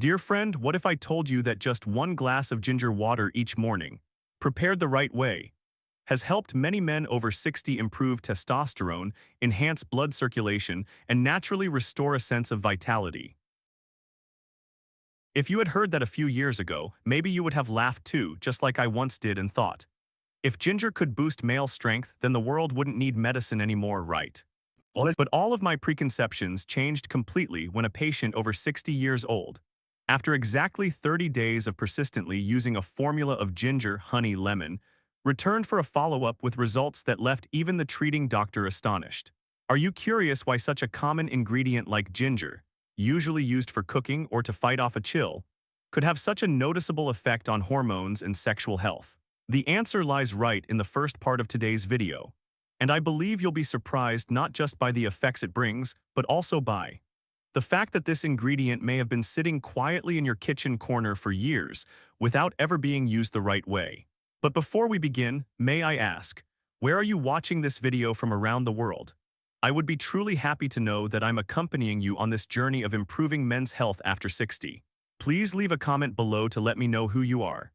Dear friend, what if I told you that just one glass of ginger water each morning, prepared the right way, has helped many men over 60 improve testosterone, enhance blood circulation, and naturally restore a sense of vitality? If you had heard that a few years ago, maybe you would have laughed too, just like I once did and thought. If ginger could boost male strength, then the world wouldn't need medicine anymore, right? But all of my preconceptions changed completely when a patient over 60 years old, after exactly 30 days of persistently using a formula of ginger, honey, lemon, returned for a follow-up with results that left even the treating doctor astonished. Are you curious why such a common ingredient like ginger, usually used for cooking or to fight off a chill, could have such a noticeable effect on hormones and sexual health? The answer lies right in the first part of today's video, and I believe you'll be surprised not just by the effects it brings, but also by the fact that this ingredient may have been sitting quietly in your kitchen corner for years without ever being used the right way. But before we begin, may I ask, where are you watching this video from around the world? I would be truly happy to know that I'm accompanying you on this journey of improving men's health after 60. Please leave a comment below to let me know who you are.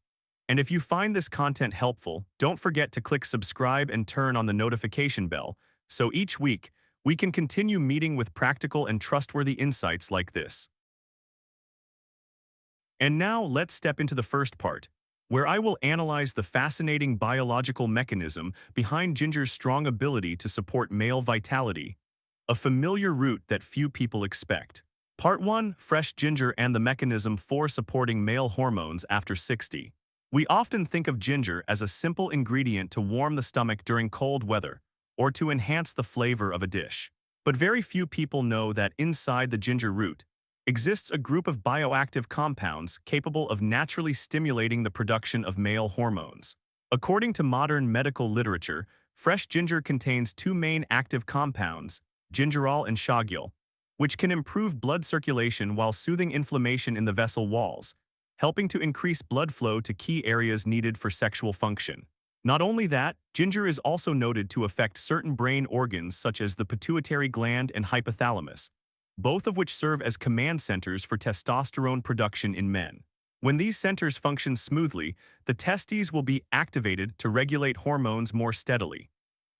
And if you find this content helpful, don't forget to click subscribe and turn on the notification bell, so each week, we can continue meeting with practical and trustworthy insights like this. And now let's step into the first part, where I will analyze the fascinating biological mechanism behind ginger's strong ability to support male vitality, a familiar route that few people expect. Part 1, Fresh Ginger and the Mechanism for Supporting Male Hormones After 60. We often think of ginger as a simple ingredient to warm the stomach during cold weather, or to enhance the flavor of a dish. But very few people know that inside the ginger root exists a group of bioactive compounds capable of naturally stimulating the production of male hormones. According to modern medical literature, fresh ginger contains two main active compounds, gingerol and shagiol, which can improve blood circulation while soothing inflammation in the vessel walls, helping to increase blood flow to key areas needed for sexual function. Not only that, ginger is also noted to affect certain brain organs such as the pituitary gland and hypothalamus, both of which serve as command centers for testosterone production in men. When these centers function smoothly, the testes will be activated to regulate hormones more steadily.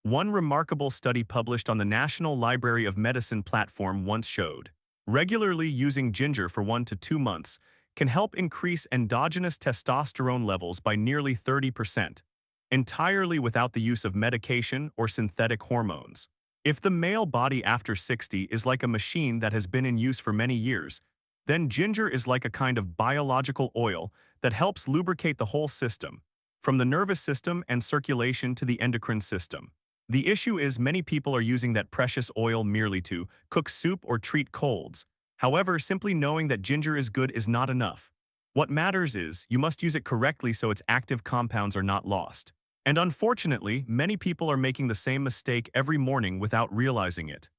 One remarkable study published on the National Library of Medicine platform once showed regularly using ginger for 1 to 2 months can help increase endogenous testosterone levels by nearly 30%, entirely without the use of medication or synthetic hormones. If the male body after 60 is like a machine that has been in use for many years, then ginger is like a kind of biological oil that helps lubricate the whole system, from the nervous system and circulation to the endocrine system. The issue is many people are using that precious oil merely to cook soup or treat colds. However, simply knowing that ginger is good is not enough. What matters is you must use it correctly so its active compounds are not lost. And unfortunately, many people are making the same mistake every morning without realizing it.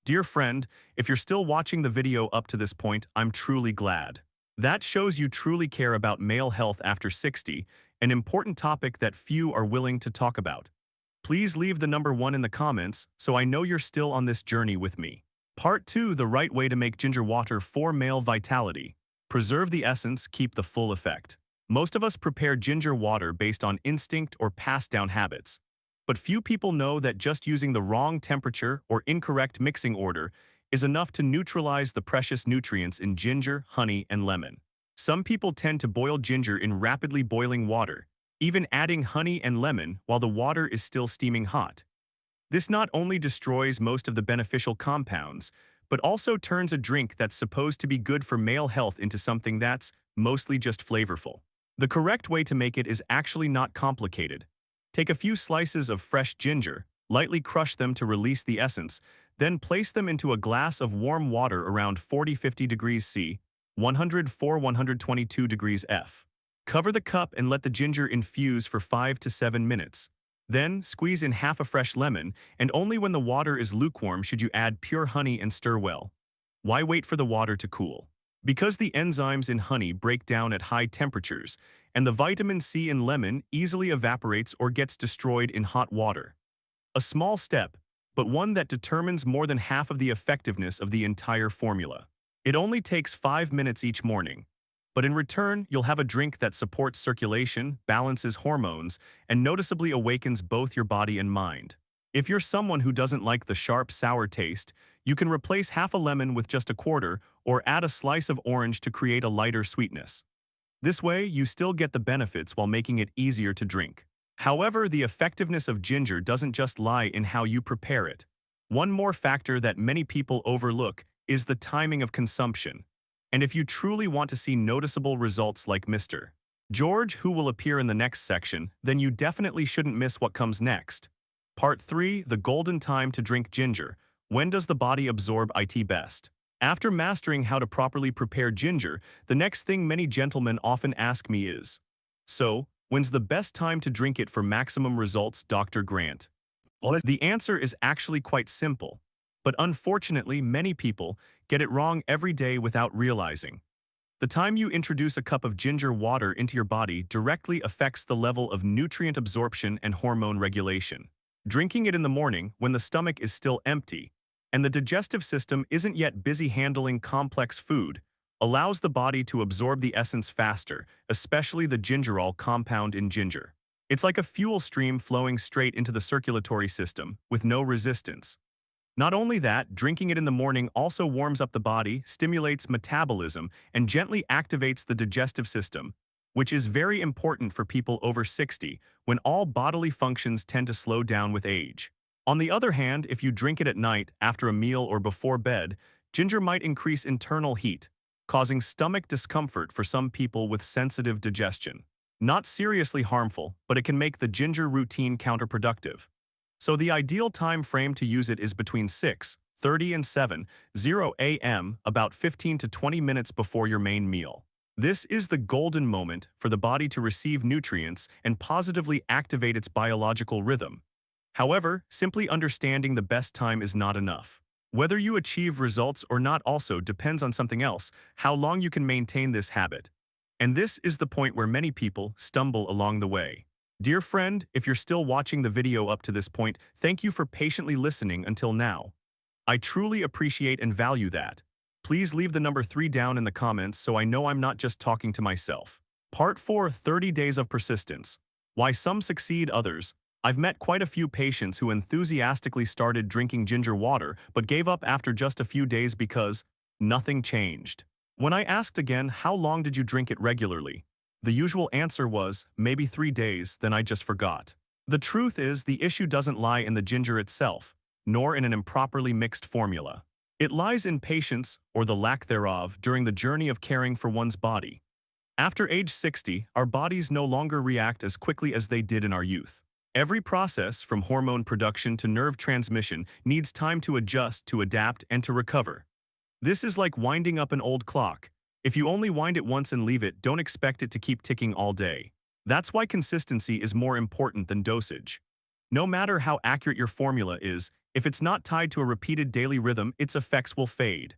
Dear friend, if you're still watching the video up to this point, I'm truly glad. That shows you truly care about male health after 60, an important topic that few are willing to talk about. Please leave the number 1 in the comments so I know you're still on this journey with me. Part 2, the right way to make ginger water for male vitality. Preserve the essence, keep the full effect. Most of us prepare ginger water based on instinct or passed-down habits. But few people know that just using the wrong temperature or incorrect mixing order is enough to neutralize the precious nutrients in ginger, honey, and lemon. Some people tend to boil ginger in rapidly boiling water, even adding honey and lemon while the water is still steaming hot. This not only destroys most of the beneficial compounds, but also turns a drink that's supposed to be good for male health into something that's mostly just flavorful. The correct way to make it is actually not complicated. Take a few slices of fresh ginger, lightly crush them to release the essence, then place them into a glass of warm water around 40-50 degrees C, 104-122 degrees F. Cover the cup and let the ginger infuse for 5 to 7 minutes. Then, squeeze in half a fresh lemon, and only when the water is lukewarm should you add pure honey and stir well. Why wait for the water to cool? Because the enzymes in honey break down at high temperatures, and the vitamin C in lemon easily evaporates or gets destroyed in hot water. A small step, but one that determines more than half of the effectiveness of the entire formula. It only takes 5 minutes each morning, But in return, you'll have a drink that supports circulation, balances hormones, and noticeably awakens both your body and mind. If you're someone who doesn't like the sharp, sour taste, you can replace half a lemon with just a quarter or add a slice of orange to create a lighter sweetness. This way, you still get the benefits while making it easier to drink. However, the effectiveness of ginger doesn't just lie in how you prepare it. One more factor that many people overlook is the timing of consumption. And if you truly want to see noticeable results like Mr. George, who will appear in the next section, then you definitely shouldn't miss what comes next. Part 3, the golden time to drink ginger. When does the body absorb it best? After mastering how to properly prepare ginger, the next thing many gentlemen often ask me is, so, when's the best time to drink it for maximum results, Dr. Grant? Well, the answer is actually quite simple, but unfortunately many people get it wrong every day without realizing. The time you introduce a cup of ginger water into your body directly affects the level of nutrient absorption and hormone regulation. Drinking it in the morning when the stomach is still empty and the digestive system isn't yet busy handling complex food allows the body to absorb the essence faster, especially the gingerol compound in ginger. It's like a fuel stream flowing straight into the circulatory system with no resistance. Not only that, drinking it in the morning also warms up the body, stimulates metabolism, and gently activates the digestive system, which is very important for people over 60, when all bodily functions tend to slow down with age. On the other hand, if you drink it at night, after a meal or before bed, ginger might increase internal heat, causing stomach discomfort for some people with sensitive digestion. Not seriously harmful, but it can make the ginger routine counterproductive. So the ideal time frame to use it is between 6:30 and 7:00 a.m., about 15 to 20 minutes before your main meal. This is the golden moment for the body to receive nutrients and positively activate its biological rhythm. However, simply understanding the best time is not enough. Whether you achieve results or not also depends on something else, how long you can maintain this habit. And this is the point where many people stumble along the way. Dear friend, if you're still watching the video up to this point, thank you for patiently listening until now. I truly appreciate and value that. Please leave the number 3 down in the comments so I know I'm not just talking to myself. Part 4, 30 Days of Persistence. Why some succeed others. I've met quite a few patients who enthusiastically started drinking ginger water but gave up after just a few days because nothing changed. When I asked again, how long did you drink it regularly? The usual answer was, maybe 3 days, then I just forgot. The truth is, the issue doesn't lie in the ginger itself, nor in an improperly mixed formula. It lies in patience, or the lack thereof, during the journey of caring for one's body. After age 60, our bodies no longer react as quickly as they did in our youth. Every process, from hormone production to nerve transmission, needs time to adjust, to adapt, and to recover. This is like winding up an old clock. If you only wind it once and leave it, don't expect it to keep ticking all day. That's why consistency is more important than dosage. No matter how accurate your formula is, if it's not tied to a repeated daily rhythm, its effects will fade.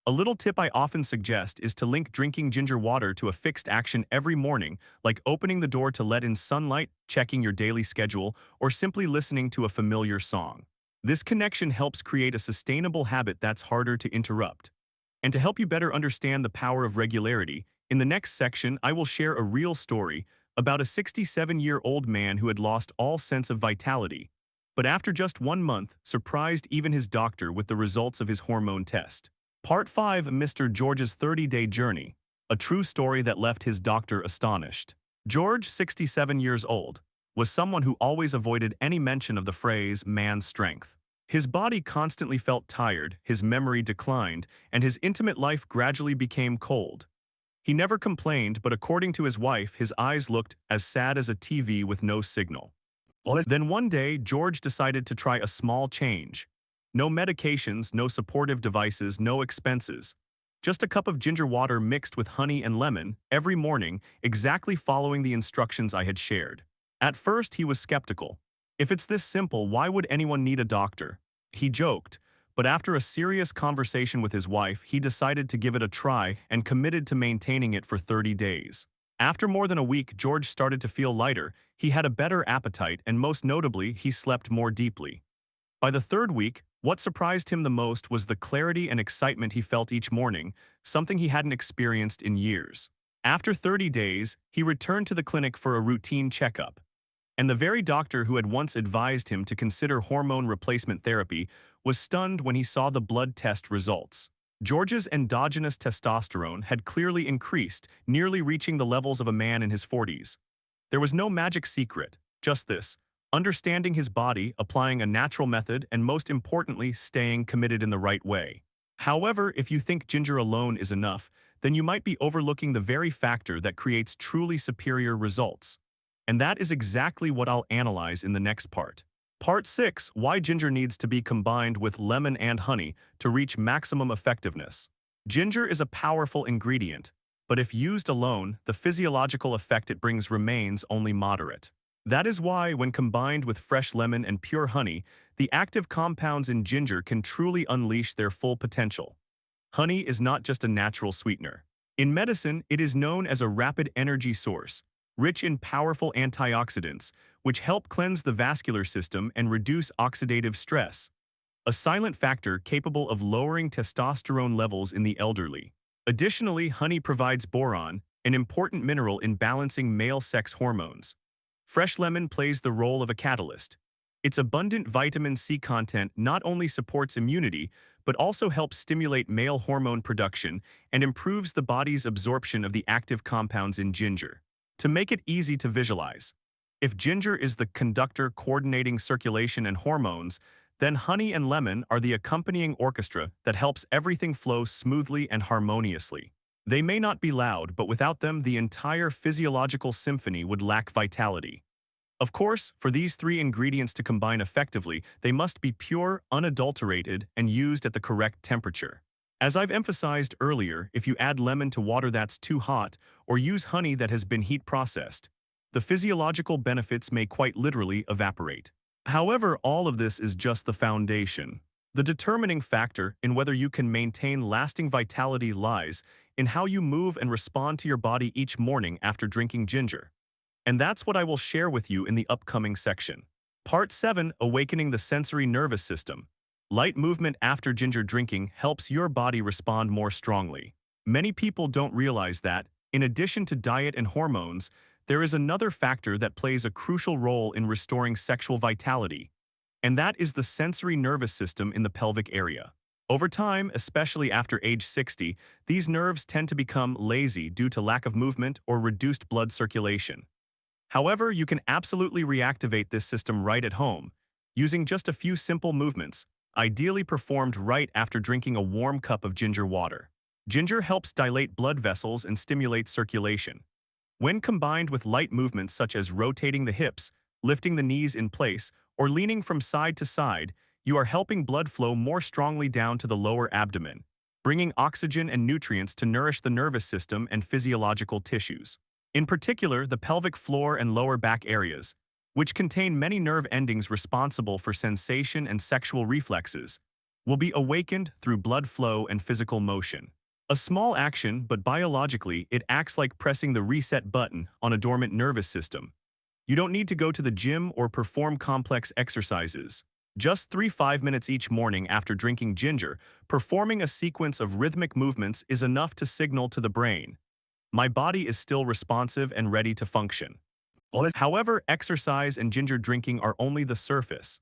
A little tip I often suggest is to link drinking ginger water to a fixed action every morning, like opening the door to let in sunlight, checking your daily schedule, or simply listening to a familiar song. This connection helps create a sustainable habit that's harder to interrupt. And to help you better understand the power of regularity, in the next section I will share a real story about a 67-year-old man who had lost all sense of vitality, but after just 1 month, surprised even his doctor with the results of his hormone test. Part 5, Mr. George's 30-day journey, a true story that left his doctor astonished. George, 67 years old, was someone who always avoided any mention of the phrase man's strength. His body constantly felt tired, his memory declined, and his intimate life gradually became cold. He never complained, but according to his wife, his eyes looked as sad as a TV with no signal. Then one day, George decided to try a small change. No medications, no supportive devices, no expenses. Just a cup of ginger water mixed with honey and lemon every morning, exactly following the instructions I had shared. At first, he was skeptical. If it's this simple, why would anyone need a doctor? He joked, but after a serious conversation with his wife, he decided to give it a try and committed to maintaining it for 30 days. After more than a week, George started to feel lighter, he had a better appetite, and most notably, he slept more deeply. By the 3rd week, what surprised him the most was the clarity and excitement he felt each morning, something he hadn't experienced in years. After 30 days, he returned to the clinic for a routine checkup. And the very doctor who had once advised him to consider hormone replacement therapy was stunned when he saw the blood test results. George's endogenous testosterone had clearly increased, nearly reaching the levels of a man in his 40s. There was no magic secret, just this: understanding his body, applying a natural method, and most importantly, staying committed in the right way. However, if you think ginger alone is enough, then you might be overlooking the very factor that creates truly superior results. And that is exactly what I'll analyze in the next part. Part 6: Why ginger needs to be combined with lemon and honey to reach maximum effectiveness. Ginger is a powerful ingredient, but if used alone, the physiological effect it brings remains only moderate. That is why, when combined with fresh lemon and pure honey, the active compounds in ginger can truly unleash their full potential. Honey is not just a natural sweetener. In medicine, it is known as a rapid energy source, rich in powerful antioxidants, which help cleanse the vascular system and reduce oxidative stress, a silent factor capable of lowering testosterone levels in the elderly. Additionally, honey provides boron, an important mineral in balancing male sex hormones. Fresh lemon plays the role of a catalyst. Its abundant vitamin C content not only supports immunity, but also helps stimulate male hormone production and improves the body's absorption of the active compounds in ginger. To make it easy to visualize, if ginger is the conductor coordinating circulation and hormones, then honey and lemon are the accompanying orchestra that helps everything flow smoothly and harmoniously. They may not be loud, but without them, the entire physiological symphony would lack vitality. Of course, for these three ingredients to combine effectively, they must be pure, unadulterated, and used at the correct temperature. As I've emphasized earlier, if you add lemon to water that's too hot, or use honey that has been heat processed, the physiological benefits may quite literally evaporate. However, all of this is just the foundation. The determining factor in whether you can maintain lasting vitality lies in how you move and respond to your body each morning after drinking ginger. And that's what I will share with you in the upcoming section. Part 7: Awakening the Sensory Nervous System. Light movement after ginger drinking helps your body respond more strongly. Many people don't realize that, in addition to diet and hormones, there is another factor that plays a crucial role in restoring sexual vitality, and that is the sensory nervous system in the pelvic area. Over time, especially after age 60, these nerves tend to become lazy due to lack of movement or reduced blood circulation. However, you can absolutely reactivate this system right at home, using just a few simple movements, ideally performed right after drinking a warm cup of ginger water. Ginger helps dilate blood vessels and stimulate circulation. When combined with light movements such as rotating the hips, lifting the knees in place, or leaning from side to side, you are helping blood flow more strongly down to the lower abdomen, bringing oxygen and nutrients to nourish the nervous system and physiological tissues. In particular, the pelvic floor and lower back areas, which contain many nerve endings responsible for sensation and sexual reflexes, will be awakened through blood flow and physical motion. A small action, but biologically, it acts like pressing the reset button on a dormant nervous system. You don't need to go to the gym or perform complex exercises. Just 3-5 minutes each morning after drinking ginger, performing a sequence of rhythmic movements is enough to signal to the brain, my body is still responsive and ready to function. However, exercise and ginger drinking are only the surface.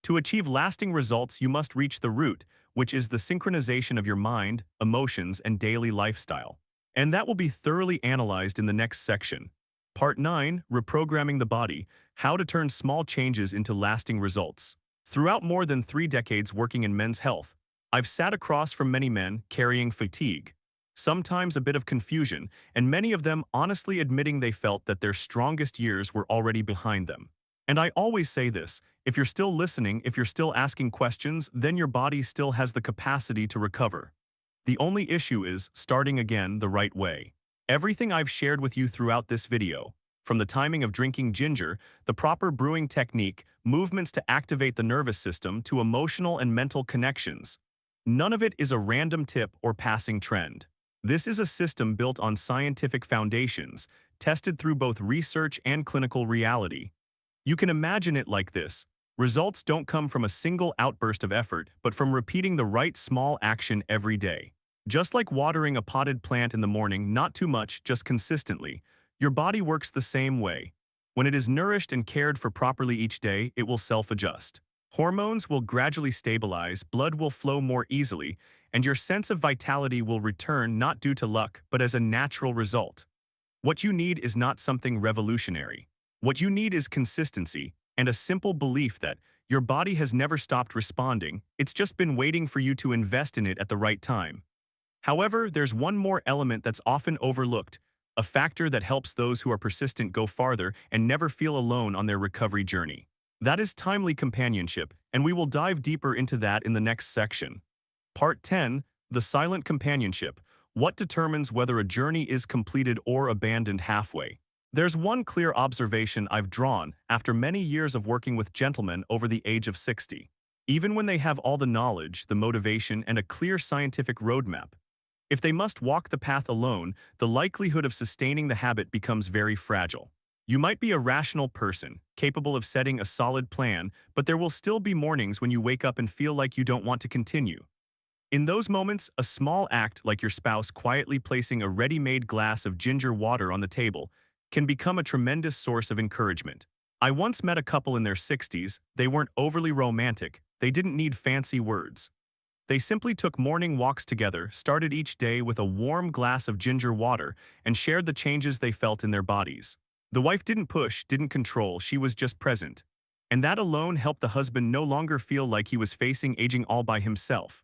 To achieve lasting results, you must reach the root, which is the synchronization of your mind, emotions, and daily lifestyle. And that will be thoroughly analyzed in the next section. Part 9: Reprogramming the Body: How to Turn Small Changes into Lasting Results. Throughout more than 3 decades working in men's health, I've sat across from many men carrying fatigue, sometimes a bit of confusion, and many of them honestly admitting they felt that their strongest years were already behind them. And I always say this: if you're still listening, if you're still asking questions, then your body still has the capacity to recover. The only issue is starting again the right way. Everything I've shared with you throughout this video, from the timing of drinking ginger, the proper brewing technique, movements to activate the nervous system, to emotional and mental connections, none of it is a random tip or passing trend. This is a system built on scientific foundations, tested through both research and clinical reality. You can imagine it like this: results don't come from a single outburst of effort, but from repeating the right small action every day. Just like watering a potted plant in the morning, not too much, just consistently, your body works the same way. When it is nourished and cared for properly each day, it will self-adjust. Hormones will gradually stabilize, blood will flow more easily, and your sense of vitality will return not due to luck, but as a natural result. What you need is not something revolutionary. What you need is consistency and a simple belief that your body has never stopped responding, it's just been waiting for you to invest in it at the right time. However, there's one more element that's often overlooked, a factor that helps those who are persistent go farther and never feel alone on their recovery journey. That is timely companionship, and we will dive deeper into that in the next section. Part 10, the silent companionship. What determines whether a journey is completed or abandoned halfway? There's one clear observation I've drawn after many years of working with gentlemen over the age of 60. Even when they have all the knowledge, the motivation, and a clear scientific roadmap, if they must walk the path alone, the likelihood of sustaining the habit becomes very fragile. You might be a rational person, capable of setting a solid plan, but there will still be mornings when you wake up and feel like you don't want to continue. In those moments, a small act like your spouse quietly placing a ready-made glass of ginger water on the table can become a tremendous source of encouragement. I once met a couple in their 60s. They weren't overly romantic. They didn't need fancy words. They simply took morning walks together, started each day with a warm glass of ginger water, and shared the changes they felt in their bodies. The wife didn't push, didn't control, she was just present. And that alone helped the husband no longer feel like he was facing aging all by himself.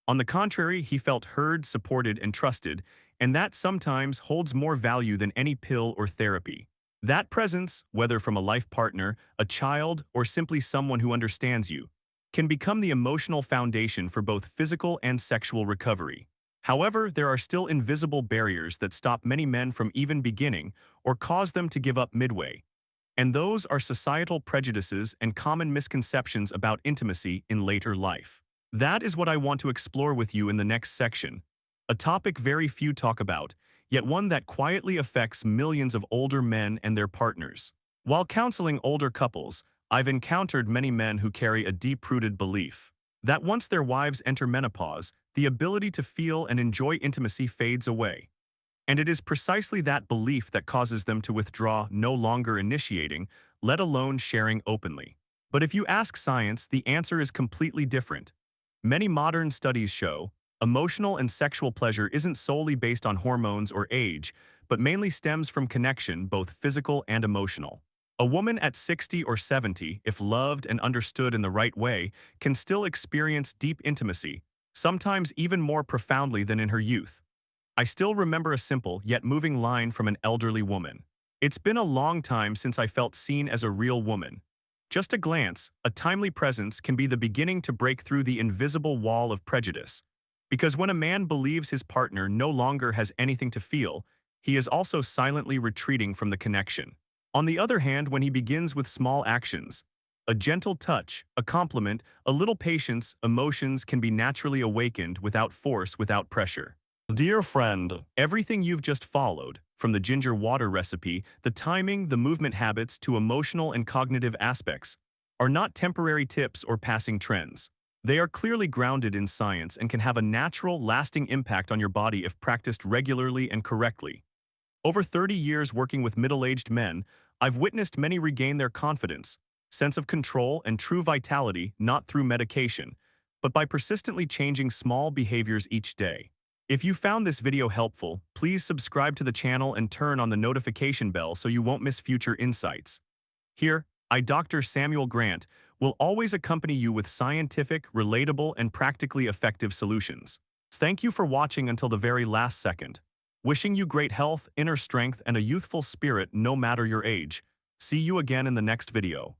On the contrary, he felt heard, supported, and trusted, and that sometimes holds more value than any pill or therapy. That presence, whether from a life partner, a child, or simply someone who understands you, can become the emotional foundation for both physical and sexual recovery. However, there are still invisible barriers that stop many men from even beginning or cause them to give up midway. And those are societal prejudices and common misconceptions about intimacy in later life. That is what I want to explore with you in the next section, a topic very few talk about, yet one that quietly affects millions of older men and their partners. While counseling older couples, I've encountered many men who carry a deep-rooted belief that once their wives enter menopause, the ability to feel and enjoy intimacy fades away. And it is precisely that belief that causes them to withdraw, no longer initiating, let alone sharing openly. But if you ask science, the answer is completely different. Many modern studies show emotional and sexual pleasure isn't solely based on hormones or age, but mainly stems from connection, both physical and emotional. A woman at 60 or 70, if loved and understood in the right way, can still experience deep intimacy, sometimes even more profoundly than in her youth. I still remember a simple yet moving line from an elderly woman. "It's been a long time since I felt seen as a real woman." Just a glance, a timely presence can be the beginning to break through the invisible wall of prejudice. Because when a man believes his partner no longer has anything to feel, he is also silently retreating from the connection. On the other hand, when he begins with small actions, a gentle touch, a compliment, a little patience, emotions can be naturally awakened without force, without pressure. Dear friend, everything you've just followed, from the ginger water recipe, the timing, the movement habits, to emotional and cognitive aspects, are not temporary tips or passing trends. They are clearly grounded in science and can have a natural, lasting impact on your body if practiced regularly and correctly. Over 30 years working with middle-aged men, I've witnessed many regain their confidence, sense of control, and true vitality not through medication, but by persistently changing small behaviors each day. If you found this video helpful, please subscribe to the channel and turn on the notification bell so you won't miss future insights. Here, Dr. Samuel Grant, will always accompany you with scientific, relatable, and practically effective solutions. Thank you for watching until the very last second. Wishing you great health, inner strength, and a youthful spirit no matter your age. See you again in the next video.